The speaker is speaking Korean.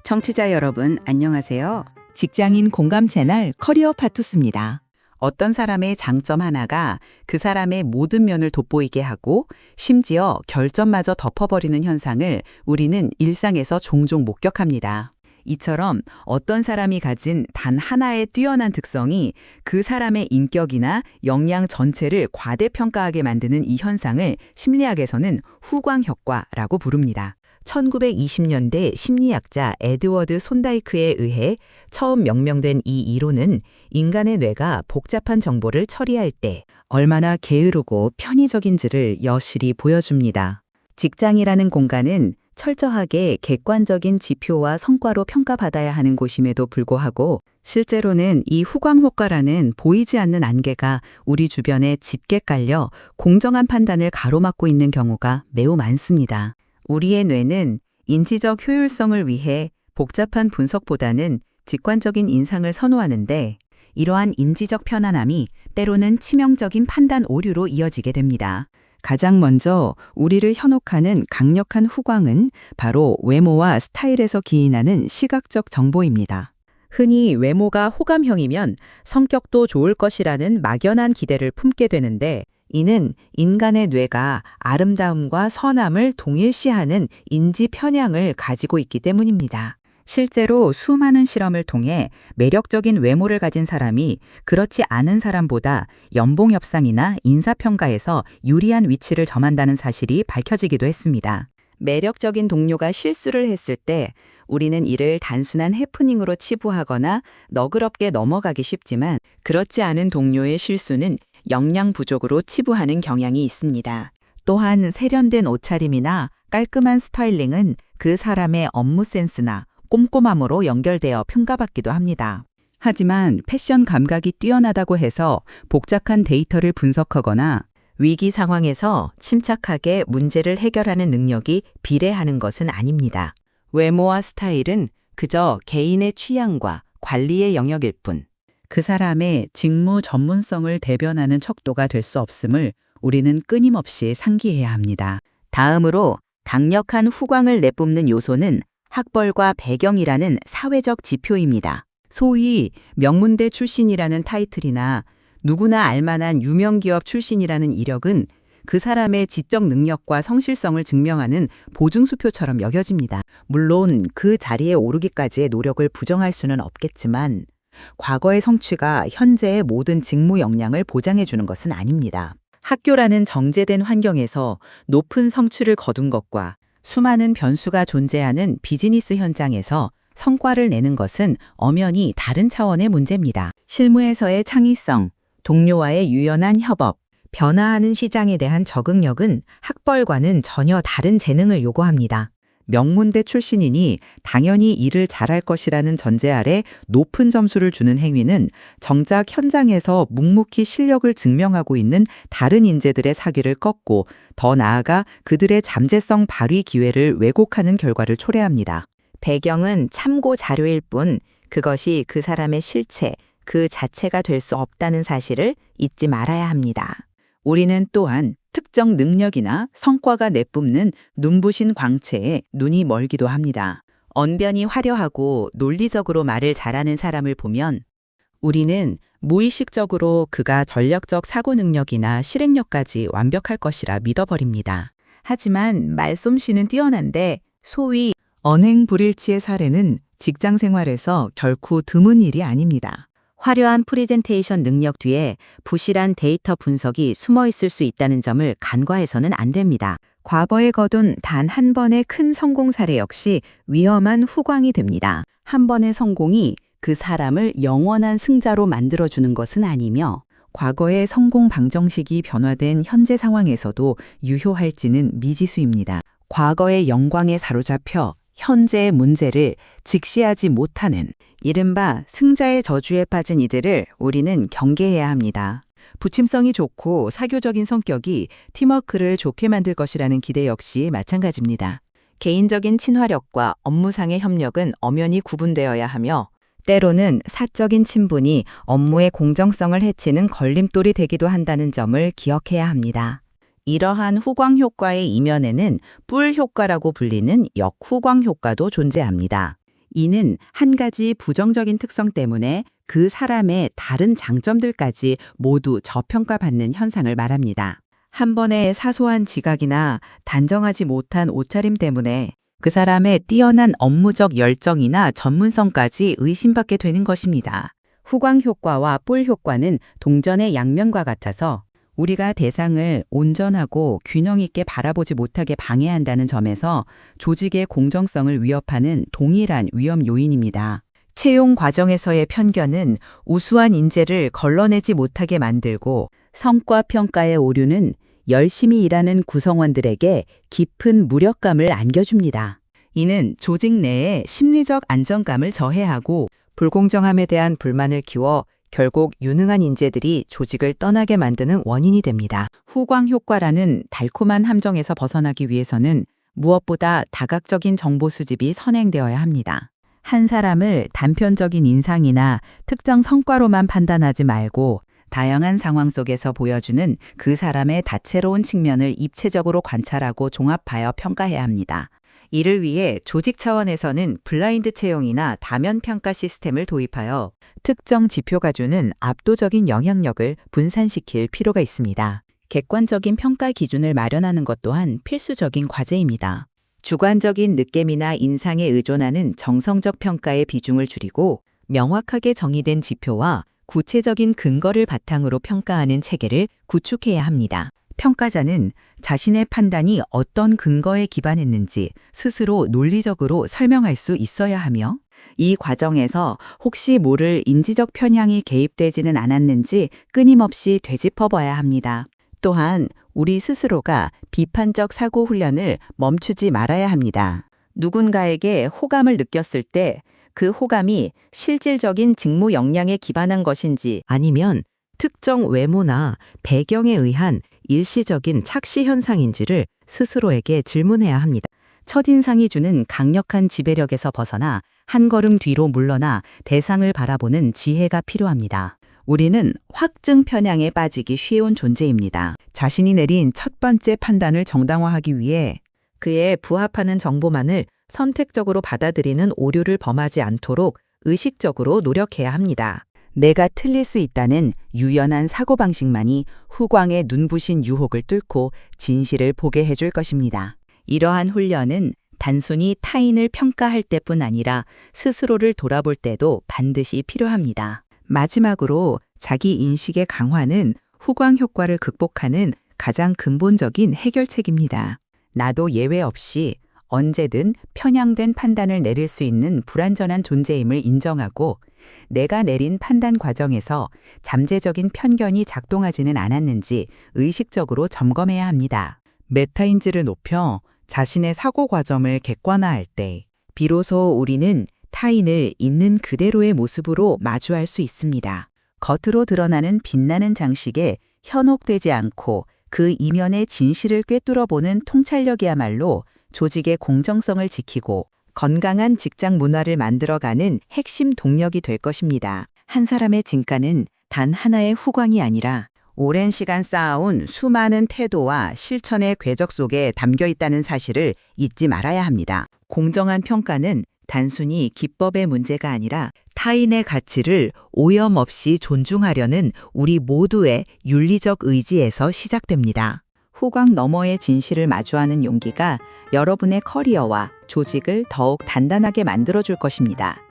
청취자 여러분, 안녕하세요. 직장인 공감 채널 커리어 파투스입니다. 어떤 사람의 장점 하나가 그 사람의 모든 면을 돋보이게 하고 심지어 결점마저 덮어버리는 현상을 우리는 일상에서 종종 목격합니다. 이처럼 어떤 사람이 가진 단 하나의 뛰어난 특성이 그 사람의 인격이나 역량 전체를 과대평가하게 만드는 이 현상을 심리학에서는 후광효과라고 부릅니다. 1920년대 심리학자 에드워드 손다이크에 의해 처음 명명된 이 이론은 인간의 뇌가 복잡한 정보를 처리할 때 얼마나 게으르고 편의적인지를 여실히 보여줍니다. 직장이라는 공간은 철저하게 객관적인 지표와 성과로 평가받아야 하는 곳임에도 불구하고 실제로는 이 후광효과라는 보이지 않는 안개가 우리 주변에 짙게 깔려 공정한 판단을 가로막고 있는 경우가 매우 많습니다. 우리의 뇌는 인지적 효율성을 위해 복잡한 분석보다는 직관적인 인상을 선호하는데 이러한 인지적 편안함이 때로는 치명적인 판단 오류로 이어지게 됩니다. 가장 먼저 우리를 현혹하는 강력한 후광은 바로 외모와 스타일에서 기인하는 시각적 정보입니다. 흔히 외모가 호감형이면 성격도 좋을 것이라는 막연한 기대를 품게 되는데 이는 인간의 뇌가 아름다움과 선함을 동일시하는 인지 편향을 가지고 있기 때문입니다. 실제로 수많은 실험을 통해 매력적인 외모를 가진 사람이 그렇지 않은 사람보다 연봉 협상이나 인사평가에서 유리한 위치를 점한다는 사실이 밝혀지기도 했습니다. 매력적인 동료가 실수를 했을 때 우리는 이를 단순한 해프닝으로 치부하거나 너그럽게 넘어가기 쉽지만 그렇지 않은 동료의 실수는 역량 부족으로 치부하는 경향이 있습니다. 또한 세련된 옷차림이나 깔끔한 스타일링은 그 사람의 업무 센스나 꼼꼼함으로 연결되어 평가받기도 합니다. 하지만 패션 감각이 뛰어나다고 해서 복잡한 데이터를 분석하거나 위기 상황에서 침착하게 문제를 해결하는 능력이 비례하는 것은 아닙니다. 외모와 스타일은 그저 개인의 취향과 관리의 영역일 뿐, 그 사람의 직무 전문성을 대변하는 척도가 될 수 없음을 우리는 끊임없이 상기해야 합니다. 다음으로 강력한 후광을 내뿜는 요소는 학벌과 배경이라는 사회적 지표입니다. 소위 명문대 출신이라는 타이틀이나 누구나 알만한 유명기업 출신이라는 이력은 그 사람의 지적 능력과 성실성을 증명하는 보증수표처럼 여겨집니다. 물론 그 자리에 오르기까지의 노력을 부정할 수는 없겠지만 과거의 성취가 현재의 모든 직무 역량을 보장해 주는 것은 아닙니다. 학교라는 정제된 환경에서 높은 성취를 거둔 것과 수많은 변수가 존재하는 비즈니스 현장에서 성과를 내는 것은 엄연히 다른 차원의 문제입니다. 실무에서의 창의성, 동료와의 유연한 협업, 변화하는 시장에 대한 적응력은 학벌과는 전혀 다른 재능을 요구합니다. 명문대 출신이니 당연히 일을 잘할 것이라는 전제 아래 높은 점수를 주는 행위는 정작 현장에서 묵묵히 실력을 증명하고 있는 다른 인재들의 사기를 꺾고 더 나아가 그들의 잠재성 발휘 기회를 왜곡하는 결과를 초래합니다. 배경은 참고 자료일 뿐 그것이 그 사람의 실체, 그 자체가 될 수 없다는 사실을 잊지 말아야 합니다. 우리는 또한 특정 능력이나 성과가 내뿜는 눈부신 광채에 눈이 멀기도 합니다. 언변이 화려하고 논리적으로 말을 잘하는 사람을 보면 우리는 무의식적으로 그가 전략적 사고 능력이나 실행력까지 완벽할 것이라 믿어버립니다. 하지만 말솜씨는 뛰어난데 소위 언행불일치의 사례는 직장 생활에서 결코 드문 일이 아닙니다. 화려한 프레젠테이션 능력 뒤에 부실한 데이터 분석이 숨어 있을 수 있다는 점을 간과해서는 안 됩니다. 과거에 거둔 단 한 번의 큰 성공 사례 역시 위험한 후광이 됩니다. 한 번의 성공이 그 사람을 영원한 승자로 만들어주는 것은 아니며 과거의 성공 방정식이 변화된 현재 상황에서도 유효할지는 미지수입니다. 과거의 영광에 사로잡혀 현재의 문제를 직시하지 못하는 이른바 승자의 저주에 빠진 이들을 우리는 경계해야 합니다. 부침성이 좋고 사교적인 성격이 팀워크를 좋게 만들 것이라는 기대 역시 마찬가지입니다. 개인적인 친화력과 업무상의 협력은 엄연히 구분되어야 하며 때로는 사적인 친분이 업무의 공정성을 해치는 걸림돌이 되기도 한다는 점을 기억해야 합니다. 이러한 후광 효과의 이면에는 뿔 효과라고 불리는 역후광 효과도 존재합니다. 이는 한 가지 부정적인 특성 때문에 그 사람의 다른 장점들까지 모두 저평가받는 현상을 말합니다. 한 번의 사소한 지각이나 단정하지 못한 옷차림 때문에 그 사람의 뛰어난 업무적 열정이나 전문성까지 의심받게 되는 것입니다. 후광 효과와 볼 효과는 동전의 양면과 같아서 우리가 대상을 온전하고 균형 있게 바라보지 못하게 방해한다는 점에서 조직의 공정성을 위협하는 동일한 위험 요인입니다. 채용 과정에서의 편견은 우수한 인재를 걸러내지 못하게 만들고 성과 평가의 오류는 열심히 일하는 구성원들에게 깊은 무력감을 안겨줍니다. 이는 조직 내의 심리적 안정감을 저해하고 불공정함에 대한 불만을 키워 결국 유능한 인재들이 조직을 떠나게 만드는 원인이 됩니다. 후광 효과라는 달콤한 함정에서 벗어나기 위해서는 무엇보다 다각적인 정보 수집이 선행되어야 합니다. 한 사람을 단편적인 인상이나 특정 성과로만 판단하지 말고 다양한 상황 속에서 보여주는 그 사람의 다채로운 측면을 입체적으로 관찰하고 종합하여 평가해야 합니다. 이를 위해 조직 차원에서는 블라인드 채용이나 다면 평가 시스템을 도입하여 특정 지표가 주는 압도적인 영향력을 분산시킬 필요가 있습니다. 객관적인 평가 기준을 마련하는 것 또한 필수적인 과제입니다. 주관적인 느낌이나 인상에 의존하는 정성적 평가의 비중을 줄이고 명확하게 정의된 지표와 구체적인 근거를 바탕으로 평가하는 체계를 구축해야 합니다. 평가자는 자신의 판단이 어떤 근거에 기반했는지 스스로 논리적으로 설명할 수 있어야 하며 이 과정에서 혹시 모를 인지적 편향이 개입되지는 않았는지 끊임없이 되짚어봐야 합니다. 또한 우리 스스로가 비판적 사고 훈련을 멈추지 말아야 합니다. 누군가에게 호감을 느꼈을 때 그 호감이 실질적인 직무 역량에 기반한 것인지 아니면 특정 외모나 배경에 의한 일시적인 착시 현상인지를 스스로에게 질문해야 합니다. 첫인상이 주는 강력한 지배력에서 벗어나 한 걸음 뒤로 물러나 대상을 바라보는 지혜가 필요합니다. 우리는 확증 편향에 빠지기 쉬운 존재입니다. 자신이 내린 첫 번째 판단을 정당화하기 위해 그에 부합하는 정보만을 선택적으로 받아들이는 오류를 범하지 않도록 의식적으로 노력해야 합니다. 내가 틀릴 수 있다는 유연한 사고방식만이 후광의 눈부신 유혹을 뚫고 진실을 보게 해줄 것입니다. 이러한 훈련은 단순히 타인을 평가할 때뿐 아니라 스스로를 돌아볼 때도 반드시 필요합니다. 마지막으로 자기 인식의 강화는 후광 효과를 극복하는 가장 근본적인 해결책입니다. 나도 예외 없이 언제든 편향된 판단을 내릴 수 있는 불완전한 존재임을 인정하고 내가 내린 판단 과정에서 잠재적인 편견이 작동하지는 않았는지 의식적으로 점검해야 합니다. 메타인지를 높여 자신의 사고 과정을 객관화할 때 비로소 우리는 타인을 있는 그대로의 모습으로 마주할 수 있습니다. 겉으로 드러나는 빛나는 장식에 현혹되지 않고 그 이면의 진실을 꿰뚫어보는 통찰력이야말로 조직의 공정성을 지키고 건강한 직장 문화를 만들어가는 핵심 동력이 될 것입니다. 한 사람의 진가는 단 하나의 후광이 아니라 오랜 시간 쌓아온 수많은 태도와 실천의 궤적 속에 담겨 있다는 사실을 잊지 말아야 합니다. 공정한 평가는 단순히 기법의 문제가 아니라 타인의 가치를 오염 없이 존중하려는 우리 모두의 윤리적 의지에서 시작됩니다. 후광 너머의 진실을 마주하는 용기가 여러분의 커리어와 조직을 더욱 단단하게 만들어줄 것입니다.